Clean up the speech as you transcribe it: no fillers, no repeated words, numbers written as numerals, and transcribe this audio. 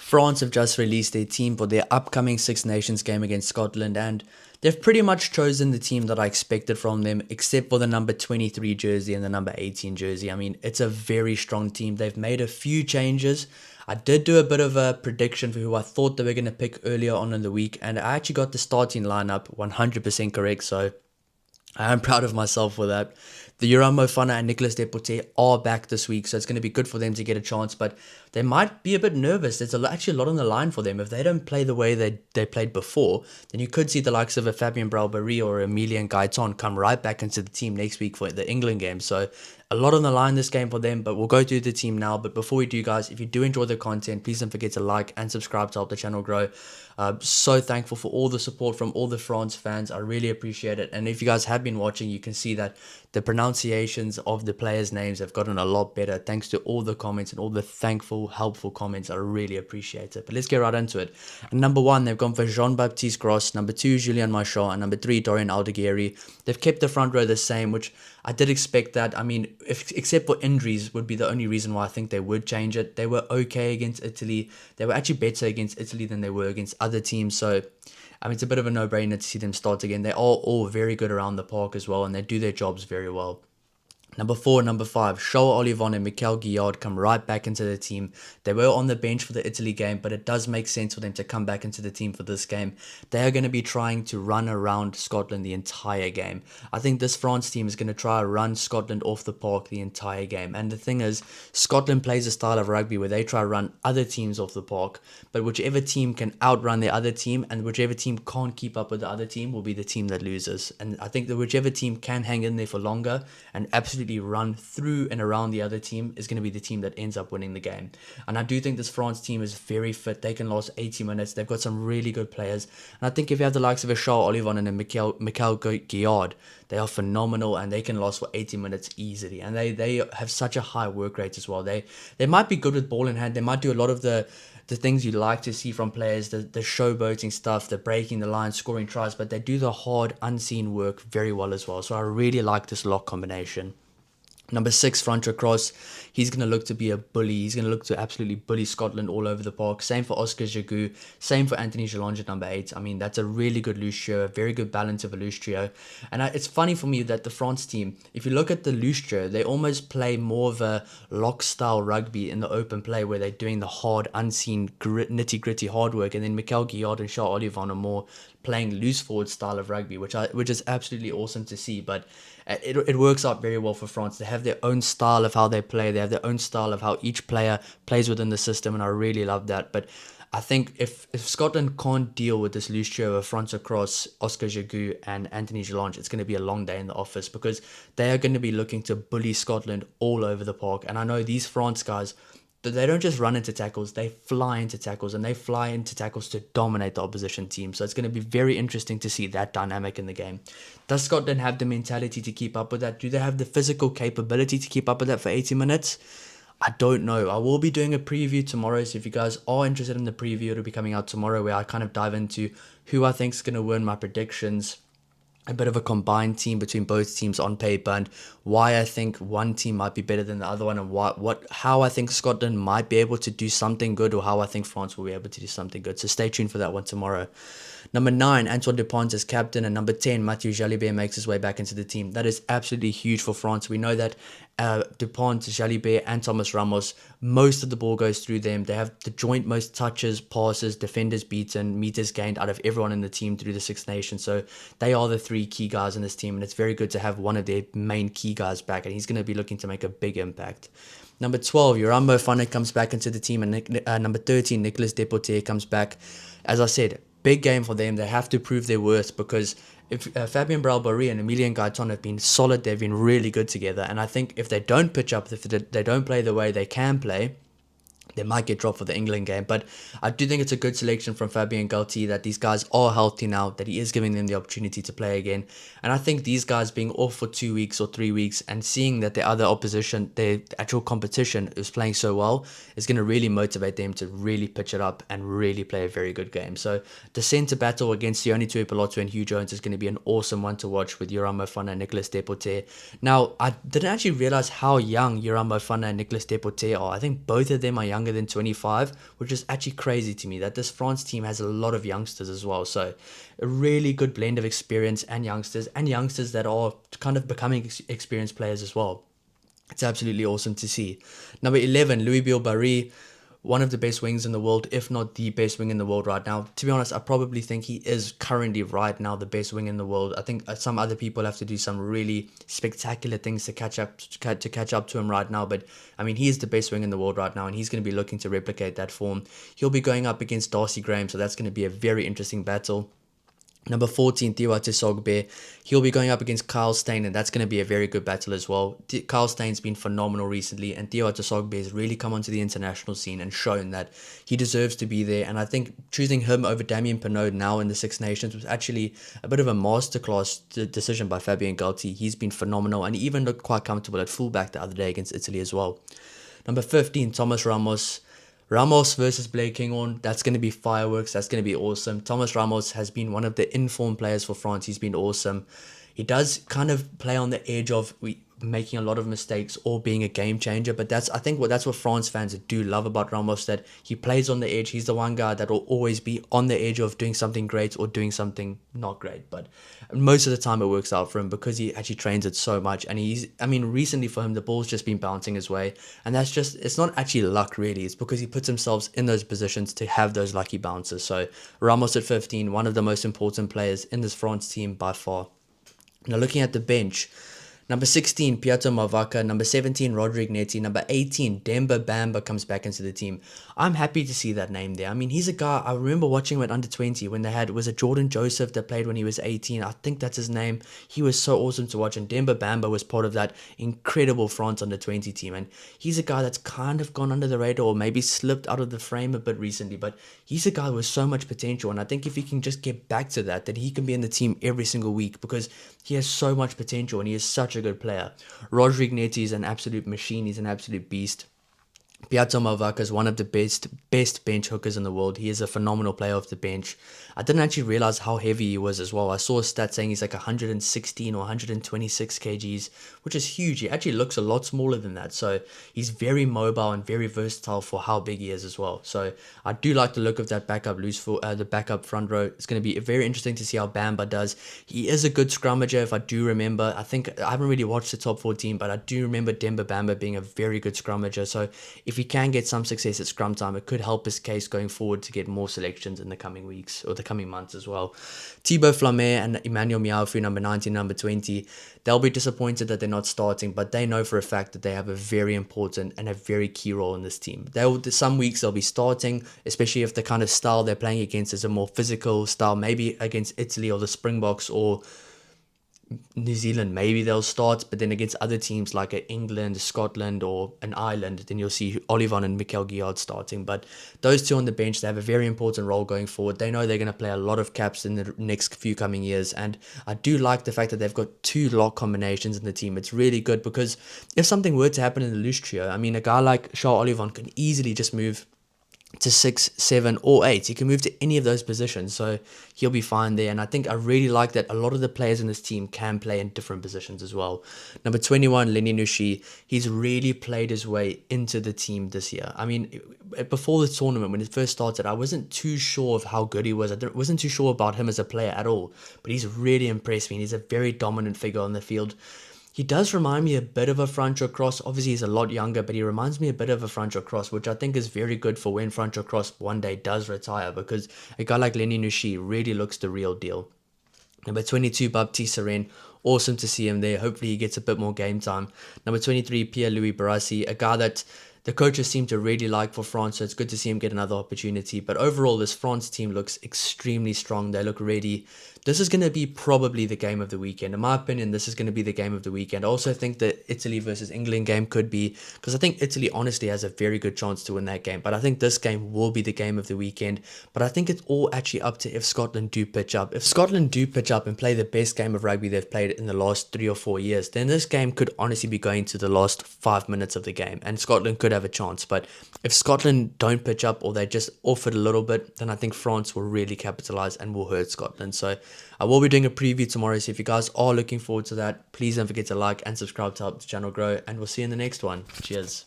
France have just released their team for their upcoming Six Nations game against Scotland, and they've pretty much chosen the team that I expected from them, except for the number 23 jersey and the number 18 jersey. I mean, it's a very strong team. They've made a few changes. I did do a bit of a prediction for who I thought they were going to pick earlier on in the week, and I actually got the starting lineup 100% correct, so I am proud of myself for that. The Yoram Mofana and Nicolas Deporté are back this week, so it's going to be good for them to get a chance, but they might be a bit nervous. There's actually a lot on the line for them. If they don't play the way they played before, then you could see the likes of a Fabien Bralbery or Emilian Gaiton come right back into the team next week for the England game. So a lot on the line this game for them, but we'll go through the team now. But before we do, guys, if you do enjoy the content, please don't forget to like and subscribe to help the channel grow. So thankful for all the support from all the France fans. I really appreciate it. And if you guys have been watching, you can see that the pronunciations of the players' names have gotten a lot better thanks to all the comments and all the thankful, helpful comments. I really appreciate it. But let's get right into it. And number 1, they've gone for Jean-Baptiste Gros. Number 2, Julian Marchand. And number 3, Dorian Aldegheri. They've kept the front row the same, which I did expect that. I mean, except for injuries would be the only reason why I think they would change it. They were okay against Italy. They were actually better against Italy than they were against other teams. So, I mean, it's a bit of a no-brainer to see them start again. They are all very good around the park as well, and they do their jobs very well. Number 4 and number 5, Shoa Olivon and Mikel Guillard come right back into the team. They were on the bench for the Italy game, but it does make sense for them to come back into the team for this game. They are going to be trying to run around Scotland the entire game. I think this France team is going to try to run Scotland off the park the entire game. And the thing is, Scotland plays a style of rugby where they try to run other teams off the park, but whichever team can outrun the other team and whichever team can't keep up with the other team will be the team that loses. And I think that whichever team can hang in there for longer and absolutely run through and around the other team is going to be the team that ends up winning the game. And I do think this France team is very fit. They can last 80 minutes. They've got some really good players. And I think if you have the likes of a Charles Olivon and a Mikel Guillard, they are phenomenal and they can last for 80 minutes easily. And they have such a high work rate as well. They might be good with ball in hand. They might do a lot of the things you like to see from players, the showboating stuff, the breaking the line, scoring tries, but they do the hard, unseen work very well as well. So I really like this lock combination. Number 6, Francois Cross. He's going to look to be a bully. He's going to look to absolutely bully Scotland all over the park. Same for Oscar Jagu. Same for Anthony Gelange at number 8. I mean, that's a really good loose trio. A very good balance of a loose trio. And it's funny for me that the France team, if you look at the loose trio, they almost play more of a lock-style rugby in the open play where they're doing the hard, unseen, nitty-gritty hard work. And then Mikel Guillard and Charles Olivon are more playing loose forward style of rugby, which is absolutely awesome to see. But it works out very well for France. They have their own style of how they play. They have their own style of how each player plays within the system, and I really love that. But I think if Scotland can't deal with this loose trio of Francois Cross, Oscar Jagu, and Anthony Gelange, it's going to be a long day in the office because they are going to be looking to bully Scotland all over the park. And I know these France guys, they don't just run into tackles, they fly into tackles, and they fly into tackles to dominate the opposition team. So it's going to be very interesting to see that dynamic in the game. Does Scotland have the mentality to keep up with that? Do they have the physical capability to keep up with that for 80 minutes? I don't know. I will be doing a preview tomorrow, so if you guys are interested in the preview, it'll be coming out tomorrow where I kind of dive into who I think is going to win, my predictions, a bit of a combined team between both teams on paper, and why I think one team might be better than the other one, and how I think Scotland might be able to do something good, or how I think France will be able to do something good. So stay tuned for that one tomorrow. Number 9, Antoine Dupont is captain, and number 10, Mathieu Jalibert makes his way back into the team. That is absolutely huge for France. We know that Dupont, Jalibert, and Thomas Ramos, most of the ball goes through them. They have the joint most touches, passes, defenders beaten, meters gained out of everyone in the team through the Six Nations. So they are the 3 key guys in this team, and it's very good to have one of their main key guys back, and he's going to be looking to make a big impact. Number 12, Yoram Mofana comes back into the team, and number 13, Nicolas Deporté comes back. As I said, big game for them. They have to prove their worth because if Fabien Bralbery and Emilian Gaiton have been solid, they've been really good together. And I think if they don't pitch up, if they don't play the way they can play, they might get dropped for the England game. But I do think it's a good selection from Fabien Galtier that these guys are healthy now, that he is giving them the opportunity to play again. And I think these guys being off for 2 weeks or 3 weeks and seeing that the other opposition, their actual competition is playing so well, is going to really motivate them to really pitch it up and really play a very good game. So the centre battle against Sione Tuipulotu and Hugh Jones is going to be an awesome one to watch with Yoram Mofana and Nicolas Deporté. Now, I didn't actually realize how young Yoram Mofana and Nicolas Deporté are. I think both of them are younger younger than 25, which is actually crazy to me that this France team has a lot of youngsters as well. So a really good blend of experience and youngsters that are kind of becoming experienced players as well. It's absolutely awesome to see. Number 11, Louis Barry, one of the best wings in the world, if not the best wing in the world right now. To be honest, I probably think he is currently right now the best wing in the world. I think some other people have to do some really spectacular things to catch up to him right now. But I mean, he is the best wing in the world right now, and he's going to be looking to replicate that form. He'll be going up against Darcy Graham, so that's going to be a very interesting battle. Number 14, Tiwa Tesogbe. He'll be going up against Kyle Steyn, and that's going to be a very good battle as well. Kyle Steyn's been phenomenal recently, and Tiwa Tesogbe has really come onto the international scene and shown that he deserves to be there. And I think choosing him over Damien Penaud now in the Six Nations was actually a bit of a masterclass decision by Fabien Galthy. He's been phenomenal, and he even looked quite comfortable at fullback the other day against Italy as well. Number 15, Thomas Ramos. Ramos versus Blake Kinghorn, that's going to be fireworks. That's going to be awesome. Thomas Ramos has been one of the informed players for France. He's been awesome. He does kind of play on the edge of making a lot of mistakes or being a game changer, but that's what France fans do love about Ramos, that he plays on the edge. He's the one guy that will always be on the edge of doing something great or doing something not great, but most of the time it works out for him because he actually trains it so much. And recently for him, the ball's just been bouncing his way, and it's not actually luck really. It's because he puts himself in those positions to have those lucky bounces. So Ramos at 15, one of the most important players in this France team by far. Now looking at the bench, number 16, Pietro Mavaka. Number 17, Rodrigue Netti. Number 18, Demba Bamba comes back into the team. I'm happy to see that name there. I mean, he's a guy, I remember watching him at under 20 when was it Jordan Joseph that played when he was 18? I think that's his name. He was so awesome to watch, and Demba Bamba was part of that incredible France under 20 team. And he's a guy that's kind of gone under the radar or maybe slipped out of the frame a bit recently, but he's a guy with so much potential. And I think if he can just get back to that he can be in the team every single week because he has so much potential and he is such a good player. Rodrigue Netti is an absolute machine. He's an absolute beast. Piazza Mavaka is one of the best bench hookers in the world. He is a phenomenal player off the bench. I didn't actually realize how heavy he was as well. I saw a stat saying he's like 116 or 126 kgs, which is huge. He actually looks a lot smaller than that. So he's very mobile and very versatile for how big he is as well. So I do like the look of that backup the backup front row. It's going to be very interesting to see how Bamba does. He is a good scrummager, if I do remember. I haven't really watched the top 14, but I do remember Demba Bamba being a very good scrummager. So if he can get some success at scrum time, it could help his case going forward to get more selections in the coming weeks or the coming months as well. Thibaut Flamer and Emmanuel Miaofu, number 19, number 20, they'll be disappointed that they're not starting, but they know for a fact that they have a very important and a very key role in this team. Some weeks they'll be starting, especially if the kind of style they're playing against is a more physical style, maybe against Italy or the Springboks or New Zealand, maybe they'll start, but then against other teams like England, Scotland, or an Ireland, then you'll see Olivon and Mikel Guillard starting. But those two on the bench, they have a very important role going forward. They know they're going to play a lot of caps in the next few coming years, and I do like the fact that they've got two lock combinations in the team. It's really good because if something were to happen in the loose trio, I mean, a guy like Charles Olivon can easily just move to 6, 7, or 8. He can move to any of those positions, so he'll be fine there. And I think I really like that a lot of the players in this team can play in different positions as well. Number 21, Lenny Nushi. He's really played his way into the team this year. I mean, before the tournament, when it first started, I wasn't too sure of how good he was. I wasn't too sure about him as a player at all, but he's really impressed me. He's a very dominant figure on the field. He does remind me a bit of a Franco Cross. Obviously, he's a lot younger, but he reminds me a bit of a Franco Cross, which I think is very good for when Franco Cross one day does retire, because a guy like Lenny Nushi really looks the real deal. Number 22, Baptiste Seren. Awesome to see him there. Hopefully, he gets a bit more game time. Number 23, Pierre-Louis Barassi, a guy that the coaches seem to really like for France, so it's good to see him get another opportunity. But overall, this France team looks extremely strong. They look ready. This is going to be probably the game of the weekend. In my opinion, this is going to be the game of the weekend. I also think the Italy versus England game could be, because I think Italy honestly has a very good chance to win that game. But I think this game will be the game of the weekend. But I think it's all actually up to if Scotland do pitch up. If Scotland do pitch up and play the best game of rugby they've played in the last 3 or 4 years, then this game could honestly be going to the last 5 minutes of the game, and Scotland could have a chance. But if Scotland don't pitch up, or they just off it a little bit, then I think France will really capitalize and will hurt Scotland. So I will be doing a preview tomorrow, so if you guys are looking forward to that, please don't forget to like and subscribe to help the channel grow, and we'll see you in the next one. Cheers.